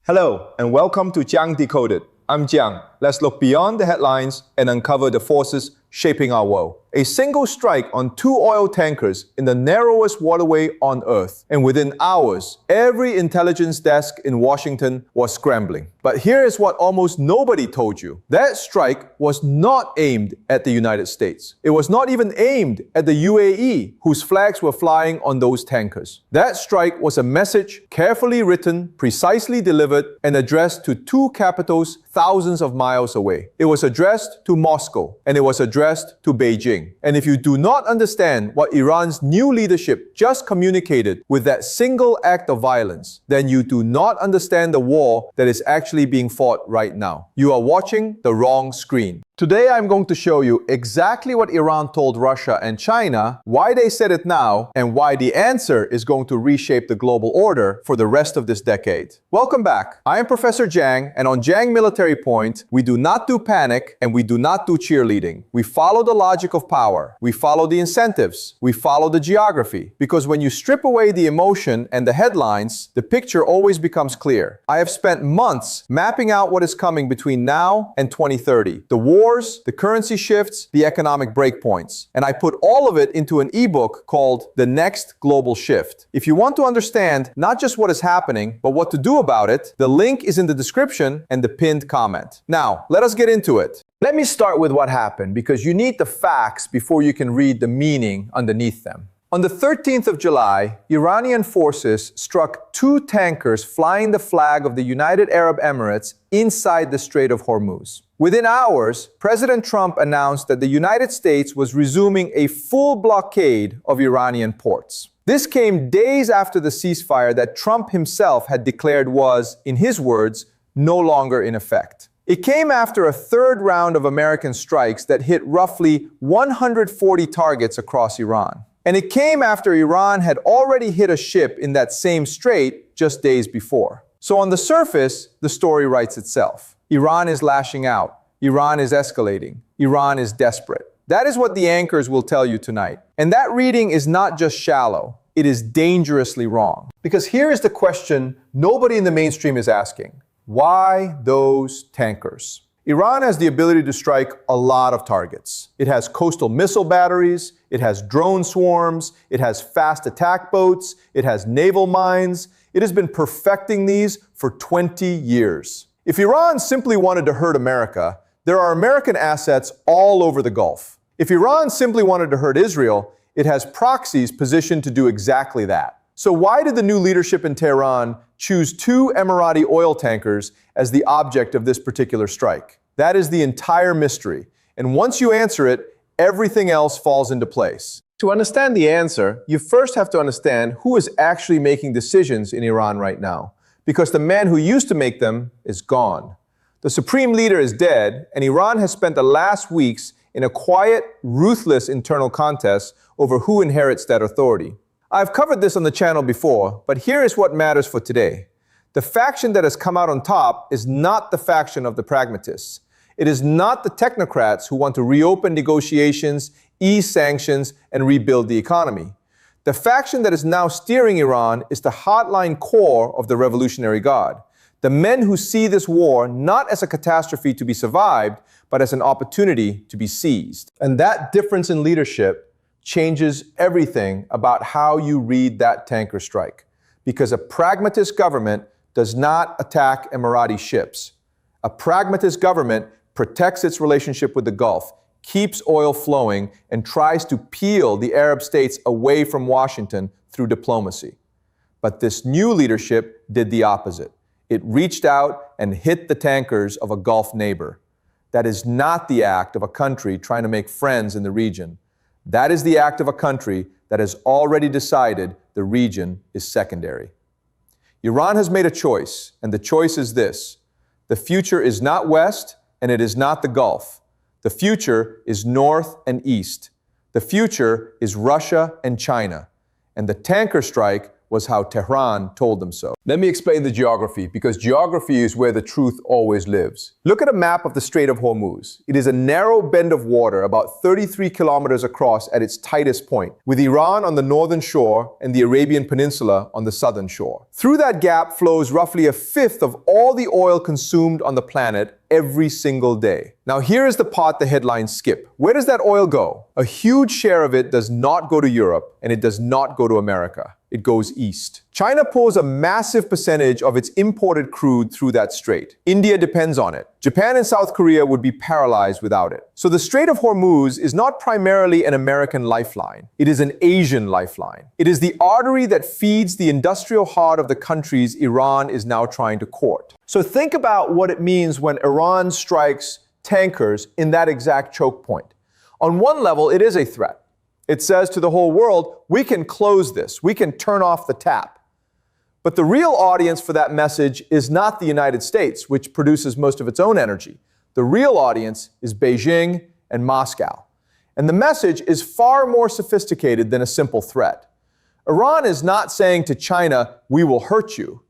Hello, and welcome to Jiang Decoded. I'm Jiang. Let's look beyond the headlines and uncover the forces shaping our world. A single strike on 2 oil tankers in the narrowest waterway on Earth. And within hours, every intelligence desk in Washington was scrambling. But here is what almost nobody told you. That strike was not aimed at the United States. It was not even aimed at the UAE, whose flags were flying on those tankers. That strike was a message carefully written, precisely delivered, and addressed to 2 capitals thousands of miles away. It was addressed to Moscow, and it was addressed to Beijing. And if you do not understand what Iran's new leadership just communicated with that single act of violence, then you do not understand the war that is actually being fought right now. You are watching the wrong screen. Today I'm going to show you exactly what Iran told Russia and China, why they said it now, and why the answer is going to reshape the global order for the rest of this decade. Welcome back. I am Professor Jiang, and on Jiang Military Point, we do not do panic and we do not do cheerleading. We follow the logic of power. We follow the incentives. We follow the geography. Because when you strip away the emotion and the headlines, the picture always becomes clear. I have spent months mapping out what is coming between now and 2030. The wars, the currency shifts, the economic breakpoints. And I put all of it into an ebook called The Next Global Shift. If you want to understand not just what is happening, but what to do about it, the link is in the description and the pinned comment. Now, let us get into it. Let me start with what happened, because you need the facts before you can read the meaning underneath them. On the 13th of July, Iranian forces struck 2 tankers flying the flag of the United Arab Emirates inside the Strait of Hormuz. Within hours, President Trump announced that the United States was resuming a full blockade of Iranian ports. This came days after the ceasefire that Trump himself had declared was, in his words, no longer in effect. It came after a 3rd round of American strikes that hit roughly 140 targets across Iran. And it came after Iran had already hit a ship in that same strait just days before. So on the surface, the story writes itself. Iran is lashing out. Iran is escalating. Iran is desperate. That is what the anchors will tell you tonight. And that reading is not just shallow. It is dangerously wrong. Because here is the question nobody in the mainstream is asking. Why those tankers? Iran has the ability to strike a lot of targets. It has coastal missile batteries, it has drone swarms, it has fast attack boats, it has naval mines. It has been perfecting these for 20 years. If Iran simply wanted to hurt America, there are American assets all over the Gulf. If Iran simply wanted to hurt Israel, it has proxies positioned to do exactly that. So why did the new leadership in Tehran choose 2 Emirati oil tankers as the object of this particular strike? That is the entire mystery. And once you answer it, everything else falls into place. To understand the answer, you first have to understand who is actually making decisions in Iran right now. Because the man who used to make them is gone. The supreme leader is dead, and Iran has spent the last weeks in a quiet, ruthless internal contest over who inherits that authority. I've covered this on the channel before, but here is what matters for today. The faction that has come out on top is not the faction of the pragmatists. It is not the technocrats who want to reopen negotiations, ease sanctions, and rebuild the economy. The faction that is now steering Iran is the hardline core of the Revolutionary Guard. The men who see this war not as a catastrophe to be survived, but as an opportunity to be seized. And that difference in leadership changes everything about how you read that tanker strike. Because a pragmatist government does not attack Emirati ships. A pragmatist government protects its relationship with the Gulf, keeps oil flowing, and tries to peel the Arab states away from Washington through diplomacy. But this new leadership did the opposite. It reached out and hit the tankers of a Gulf neighbor. That is not the act of a country trying to make friends in the region. That is the act of a country that has already decided the region is secondary. Iran has made a choice, and the choice is this. The future is not West, and it is not the Gulf. The future is North and East. The future is Russia and China. And the tanker strike was how Tehran told them so. Let me explain the geography, because geography is where the truth always lives. Look at a map of the Strait of Hormuz. It is a narrow bend of water about 33 kilometers across at its tightest point, with Iran on the northern shore and the Arabian Peninsula on the southern shore. Through that gap flows roughly a fifth of all the oil consumed on the planet every single day. Now here is the part the headlines skip. Where does that oil go? A huge share of it does not go to Europe, and it does not go to America. It goes east. China pulls a massive percentage of its imported crude through that strait. India depends on it. Japan and South Korea would be paralyzed without it. So the Strait of Hormuz is not primarily an American lifeline. It is an Asian lifeline. It is the artery that feeds the industrial heart of the countries Iran is now trying to court. So think about what it means when Iran strikes tankers in that exact choke point. On one level, it is a threat. It says to the whole world, we can close this. We can turn off the tap. But the real audience for that message is not the United States, which produces most of its own energy. The real audience is Beijing and Moscow. And the message is far more sophisticated than a simple threat. Iran is not saying to China, we will hurt you.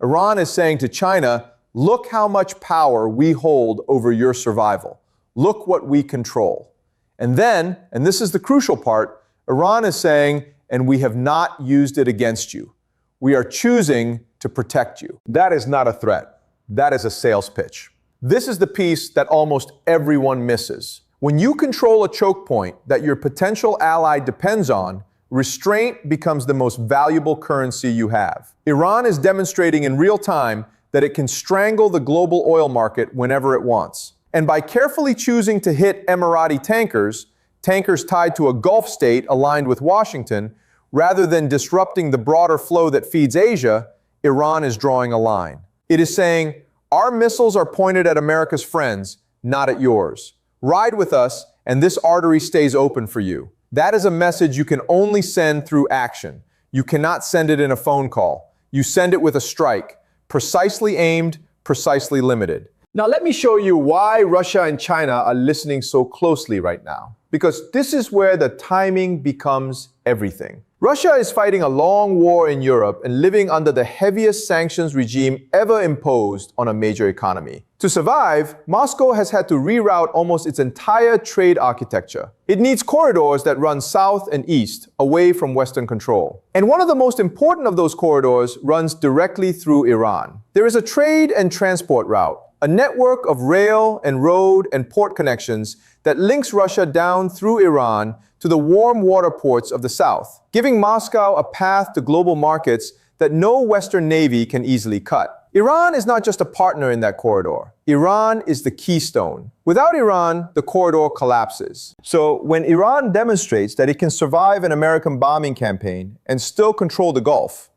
Iran is saying to China, look how much power we hold over your survival. Look what we control. And then, and this is the crucial part, Iran is saying, and we have not used it against you. We are choosing to protect you. That is not a threat. That is a sales pitch. This is the piece that almost everyone misses. When you control a choke point that your potential ally depends on, restraint becomes the most valuable currency you have. Iran is demonstrating in real time that it can strangle the global oil market whenever it wants. And by carefully choosing to hit Emirati tankers tied to a Gulf state aligned with Washington, rather than disrupting the broader flow that feeds Asia, Iran is drawing a line. It is saying, our missiles are pointed at America's friends, not at yours. Ride with us, and this artery stays open for you. That is a message you can only send through action. You cannot send it in a phone call. You send it with a strike, precisely aimed, precisely limited. Now let me show you why Russia and China are listening so closely right now. Because this is where the timing becomes everything. Russia is fighting a long war in Europe and living under the heaviest sanctions regime ever imposed on a major economy. To survive, Moscow has had to reroute almost its entire trade architecture. It needs corridors that run south and east, away from Western control. And one of the most important of those corridors runs directly through Iran. There is a trade and transport route, a network of rail and road and port connections that links Russia down through Iran to the warm water ports of the south, giving Moscow a path to global markets that no Western navy can easily cut. Iran is not just a partner in that corridor. Iran is the keystone. Without Iran, the corridor collapses. So when Iran demonstrates that it can survive an American bombing campaign and still control the Gulf,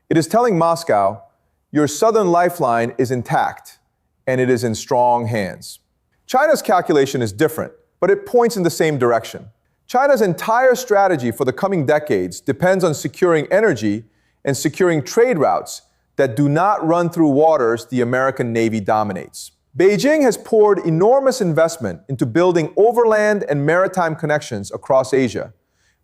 it is telling Moscow, your southern lifeline is intact, and it is in strong hands. China's calculation is different, but it points in the same direction. China's entire strategy for the coming decades depends on securing energy and securing trade routes that do not run through waters the American Navy dominates. Beijing has poured enormous investment into building overland and maritime connections across Asia,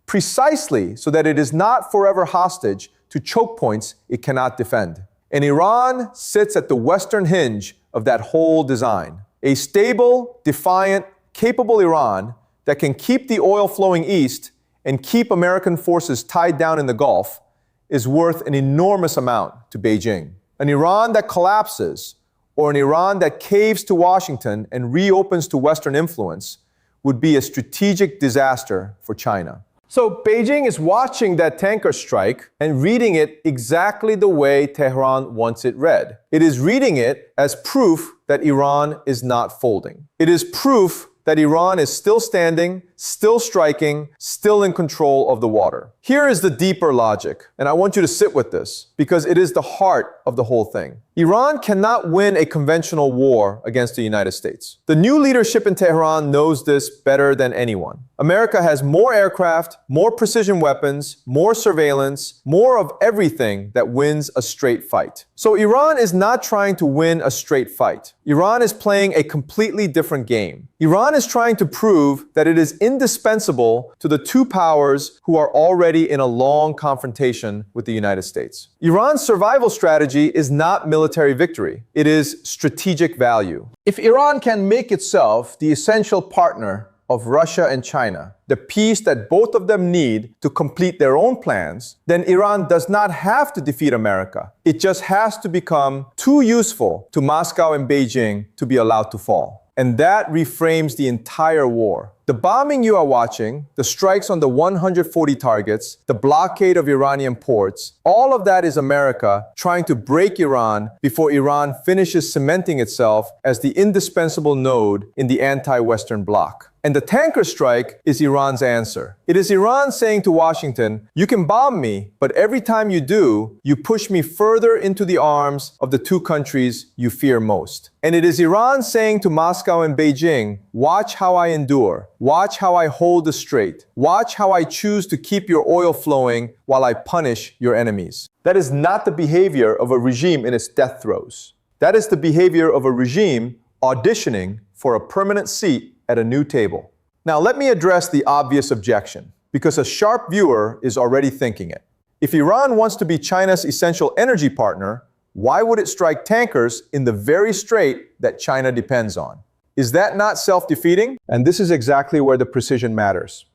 precisely so that it is not forever hostage to choke points it cannot defend. And Iran sits at the western hinge of that whole design. A stable, defiant, capable Iran that can keep the oil flowing east and keep American forces tied down in the Gulf is worth an enormous amount to Beijing. An Iran that collapses, or an Iran that caves to Washington and reopens to Western influence, would be a strategic disaster for China. So Beijing is watching that tanker strike and reading it exactly the way Tehran wants it read. It is reading it as proof that Iran is not folding. It is proof that Iran is still standing, still striking, still in control of the water. Here is the deeper logic, and I want you to sit with this, because it is the heart of the whole thing. Iran cannot win a conventional war against the United States. The new leadership in Tehran knows this better than anyone. America has more aircraft, more precision weapons, more surveillance, more of everything that wins a straight fight. So Iran is not trying to win a straight fight. Iran is playing a completely different game. Iran is trying to prove that it is indispensable to the two powers who are already in a long confrontation with the United States. Iran's survival strategy is not military victory. It is strategic value. If Iran can make itself the essential partner of Russia and China, the piece that both of them need to complete their own plans, then Iran does not have to defeat America. It just has to become too useful to Moscow and Beijing to be allowed to fall. And that reframes the entire war. The bombing you are watching, the strikes on the 140 targets, the blockade of Iranian ports, all of that is America trying to break Iran before Iran finishes cementing itself as the indispensable node in the anti-Western bloc. And the tanker strike is Iran's answer. It is Iran saying to Washington, you can bomb me, but every time you do, you push me further into the arms of the two countries you fear most. And it is Iran saying to Moscow and Beijing, watch how I endure. Watch how I hold the strait. Watch how I choose to keep your oil flowing while I punish your enemies. That is not the behavior of a regime in its death throes. That is the behavior of a regime auditioning for a permanent seat at a new table. Now let me address the obvious objection, because a sharp viewer is already thinking it. If Iran wants to be China's essential energy partner, why would it strike tankers in the very strait that China depends on? Is that not self-defeating? And this is exactly where the precision matters.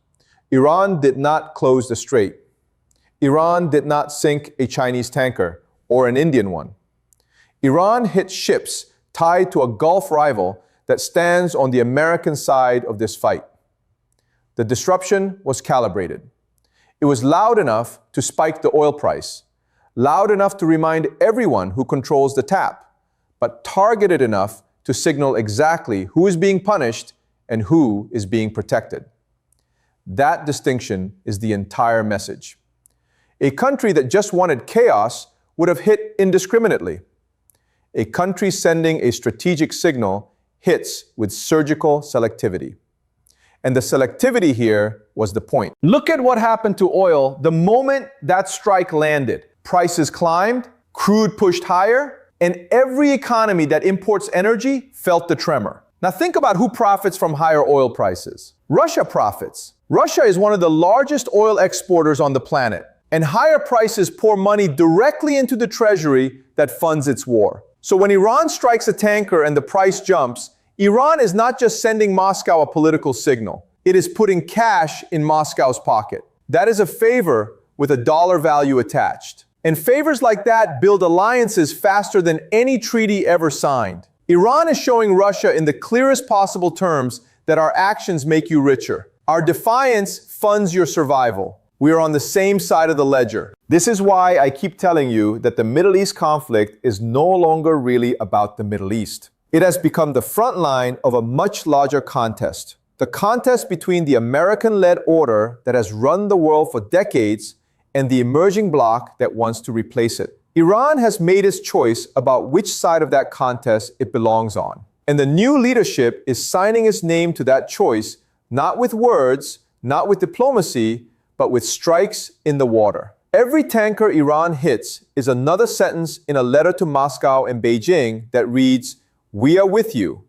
Iran did not close the strait. Iran did not sink a Chinese tanker or an Indian one. Iran hit ships tied to a Gulf rival that stands on the American side of this fight. The disruption was calibrated. It was loud enough to spike the oil price, loud enough to remind everyone who controls the tap, but targeted enough to signal exactly who is being punished and who is being protected. That distinction is the entire message. A country that just wanted chaos would have hit indiscriminately. A country sending a strategic signal hits with surgical selectivity. And the selectivity here was the point. Look at what happened to oil the moment that strike landed. Prices climbed, crude pushed higher, and every economy that imports energy felt the tremor. Now think about who profits from higher oil prices. Russia profits. Russia is one of the largest oil exporters on the planet, and higher prices pour money directly into the treasury that funds its war. So when Iran strikes a tanker and the price jumps, Iran is not just sending Moscow a political signal. It is putting cash in Moscow's pocket. That is a favor with a dollar value attached. And favors like that build alliances faster than any treaty ever signed. Iran is showing Russia in the clearest possible terms that our actions make you richer. Our defiance funds your survival. We are on the same side of the ledger. This is why I keep telling you that the Middle East conflict is no longer really about the Middle East. It has become the front line of a much larger contest. The contest between the American-led order that has run the world for decades and the emerging bloc that wants to replace it. Iran has made its choice about which side of that contest it belongs on. And the new leadership is signing its name to that choice, not with words, not with diplomacy, but with strikes in the water. Every tanker Iran hits is another sentence in a letter to Moscow and Beijing that reads, "We are with you,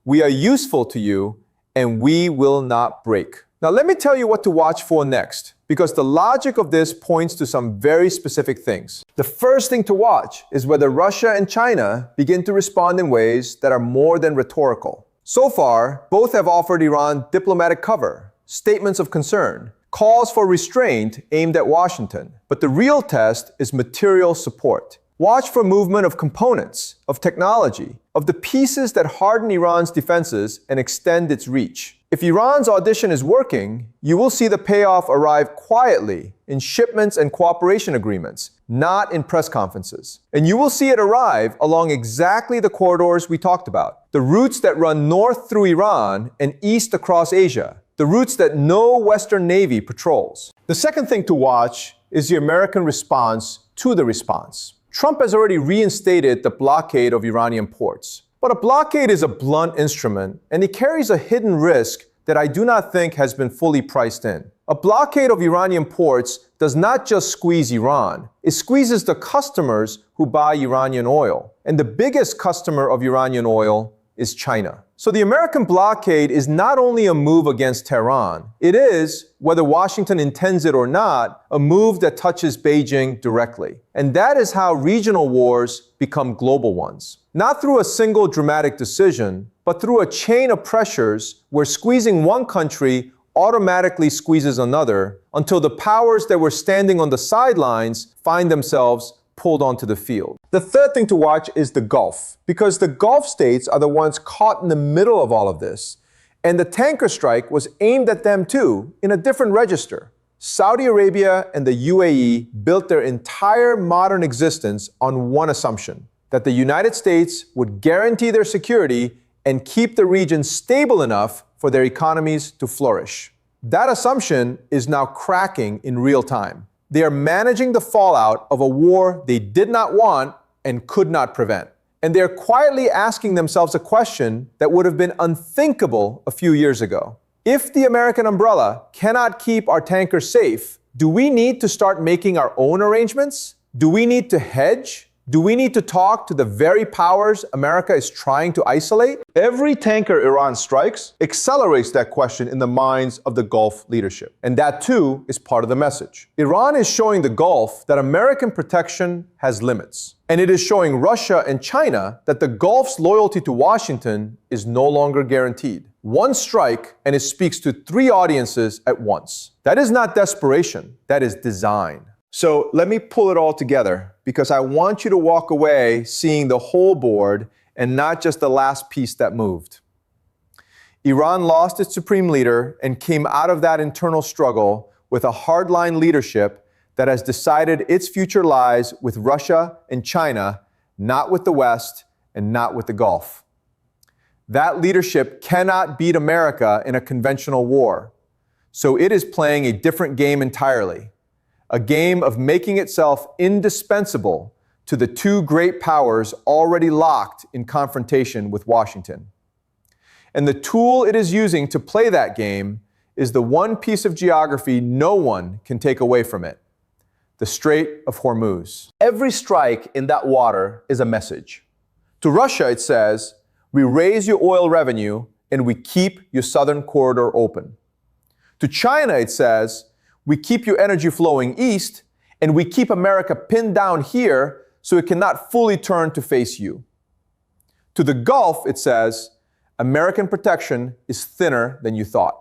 we are useful to you, and we will not break." Now let me tell you what to watch for next, because the logic of this points to some very specific things. The first thing to watch is whether Russia and China begin to respond in ways that are more than rhetorical. So far, both have offered Iran diplomatic cover, statements of concern, calls for restraint aimed at Washington. But the real test is material support. Watch for movement of components, of technology, of the pieces that harden Iran's defenses and extend its reach. If Iran's audition is working, you will see the payoff arrive quietly in shipments and cooperation agreements, not in press conferences. And you will see it arrive along exactly the corridors we talked about. The routes that run north through Iran and east across Asia. The routes that no Western Navy patrols. The second thing to watch is the American response to the response. Trump has already reinstated the blockade of Iranian ports. But a blockade is a blunt instrument, and it carries a hidden risk that I do not think has been fully priced in. A blockade of Iranian ports does not just squeeze Iran, it squeezes the customers who buy Iranian oil. And the biggest customer of Iranian oil is China. So the American blockade is not only a move against Tehran, it is, whether Washington intends it or not, a move that touches Beijing directly. And that is how regional wars become global ones. Not through a single dramatic decision, but through a chain of pressures where squeezing one country automatically squeezes another until the powers that were standing on the sidelines find themselves pulled onto the field. The third thing to watch is the Gulf, because the Gulf states are the ones caught in the middle of all of this, and the tanker strike was aimed at them too, in a different register. Saudi Arabia and the UAE built their entire modern existence on one assumption, that the United States would guarantee their security and keep the region stable enough for their economies to flourish. That assumption is now cracking in real time. They are managing the fallout of a war they did not want and could not prevent. And they are quietly asking themselves a question that would have been unthinkable a few years ago. If the American umbrella cannot keep our tankers safe, do we need to start making our own arrangements? Do we need to hedge? Do we need to talk to the very powers America is trying to isolate? Every tanker Iran strikes accelerates that question in the minds of the Gulf leadership. And that too is part of the message. Iran is showing the Gulf that American protection has limits. And it is showing Russia and China that the Gulf's loyalty to Washington is no longer guaranteed. One strike and it speaks to three audiences at once. That is not desperation, that is design. So let me pull it all together, because I want you to walk away seeing the whole board and not just the last piece that moved. Iran lost its supreme leader and came out of that internal struggle with a hardline leadership that has decided its future lies with Russia and China, not with the West and not with the Gulf. That leadership cannot beat America in a conventional war, so it is playing a different game entirely. A game of making itself indispensable to the two great powers already locked in confrontation with Washington. And the tool it is using to play that game is the one piece of geography no one can take away from it: the Strait of Hormuz. Every strike in that water is a message. To Russia, it says, we raise your oil revenue and we keep your southern corridor open. To China, it says, we keep your energy flowing east, and we keep America pinned down here so it cannot fully turn to face you. To the Gulf, it says, American protection is thinner than you thought.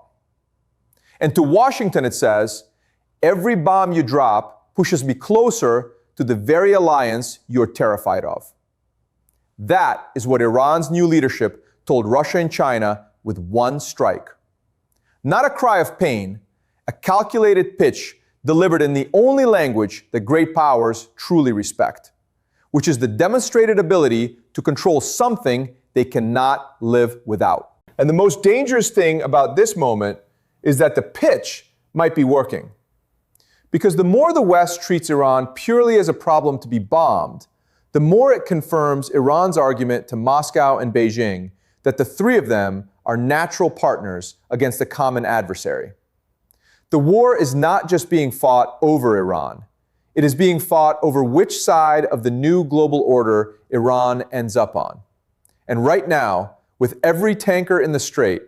And to Washington, it says, every bomb you drop pushes me closer to the very alliance you're terrified of. That is what Iran's new leadership told Russia and China with one strike. Not a cry of pain, a calculated pitch delivered in the only language that great powers truly respect, which is the demonstrated ability to control something they cannot live without. And the most dangerous thing about this moment is that the pitch might be working. Because the more the West treats Iran purely as a problem to be bombed, the more it confirms Iran's argument to Moscow and Beijing that the three of them are natural partners against a common adversary. The war is not just being fought over Iran. It is being fought over which side of the new global order Iran ends up on. And right now, with every tanker in the strait,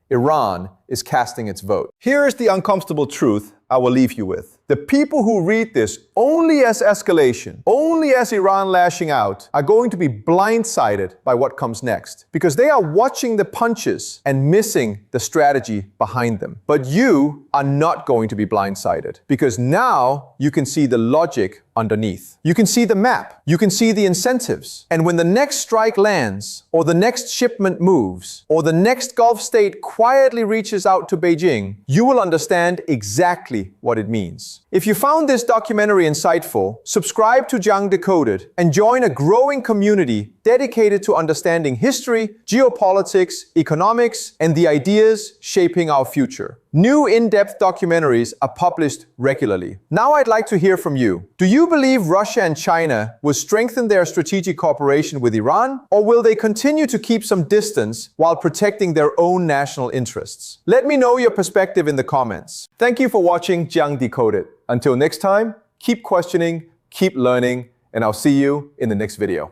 Iran is casting its vote. Here is the uncomfortable truth I will leave you with. The people who read this only as escalation, only as Iran lashing out, are going to be blindsided by what comes next, because they are watching the punches and missing the strategy behind them. But you are not going to be blindsided, because now you can see the logic underneath. You can see the map. You can see the incentives. And when the next strike lands, or the next shipment moves, or the next Gulf state quietly reaches out to Beijing, you will understand exactly what it means. If you found this documentary insightful, subscribe to Jiang Decoded and join a growing community dedicated to understanding history, geopolitics, economics, and the ideas shaping our future. New in-depth documentaries are published regularly. Now I'd like to hear from you. Do you believe Russia and China will strengthen their strategic cooperation with Iran, or will they continue to keep some distance while protecting their own national interests? Let me know your perspective in the comments. Thank you for watching Jiang Decoded. Until next time, keep questioning, keep learning, and I'll see you in the next video.